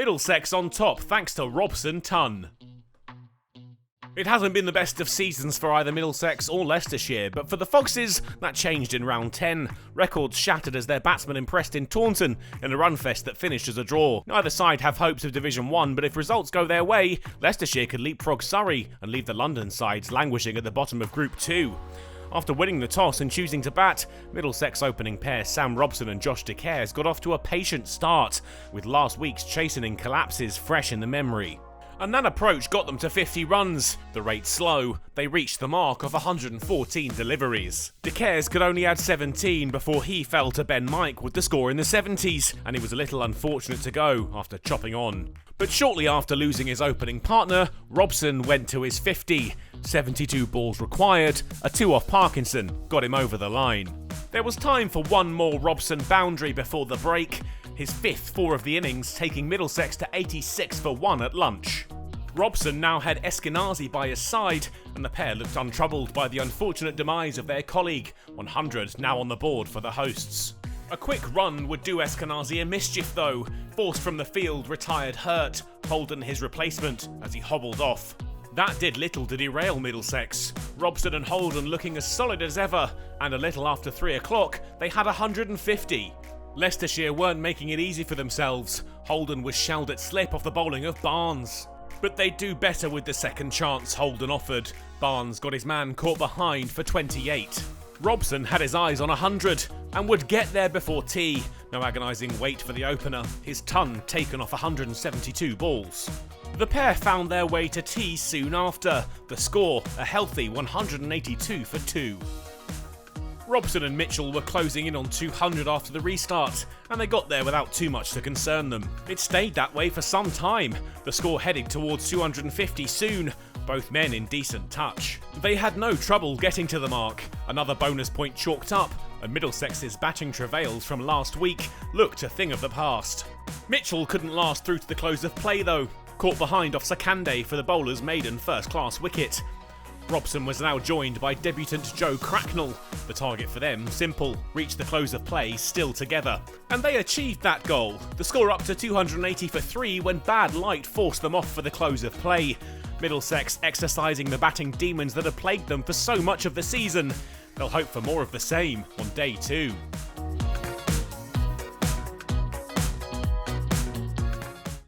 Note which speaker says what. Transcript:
Speaker 1: Middlesex on top thanks to Robson Tunn. It hasn't been the best of seasons for either Middlesex or Leicestershire, but for the Foxes, that changed in round 10. Records shattered as their batsmen impressed in Taunton in a run-fest that finished as a draw. Neither side have hopes of Division 1, but if results go their way, Leicestershire could leapfrog Surrey and leave the London sides languishing at the bottom of Group 2. After winning the toss and choosing to bat, Middlesex opening pair Sam Robson and Josh De Caires got off to a patient start, with last week's chastening collapses fresh in the memory. And that approach got them to 50 runs. The rate slow, they reached the mark of 114 deliveries. De Caires could only add 17 before he fell to Ben Mike with the score in the 70s, and he was a little unfortunate to go after chopping on. But shortly after losing his opening partner, Robson went to his 50. 72 balls required, a 2 off Parkinson got him over the line. There was time for one more Robson boundary before the break, his 5th 4 of the innings taking Middlesex to 86 for 1 at lunch. Robson now had Eskenazi by his side, and the pair looked untroubled by the unfortunate demise of their colleague, 100 now on the board for the hosts. A quick run would do Eskenazi a mischief though, forced from the field retired hurt, Holden his replacement as he hobbled off. That did little to derail Middlesex, Robson and Holden looking as solid as ever, and a little after 3 o'clock they had 150. Leicestershire weren't making it easy for themselves, Holden was shelled at slip off the bowling of Barnes. But they'd do better with the second chance Holden offered. Barnes got his man caught behind for 28. Robson had his eyes on 100 and would get there before tea. No agonising wait for the opener, his ton taken off 172 balls. The pair found their way to tea soon after, the score a healthy 182 for 2. Robson and Mitchell were closing in on 200 after the restart, and they got there without too much to concern them. It stayed that way for some time, the score heading towards 250 soon, both men in decent touch. They had no trouble getting to the mark, another bonus point chalked up, and Middlesex's batting travails from last week looked a thing of the past. Mitchell couldn't last through to the close of play though, caught behind off Sakande for the bowler's maiden first-class wicket. Robson was now joined by debutant Joe Cracknell. The target for them, simple, reach the close of play still together. And they achieved that goal. The score up to 280 for 3 when bad light forced them off for the close of play. Middlesex exercising the batting demons that have plagued them for so much of the season. They'll hope for more of the same on day 2.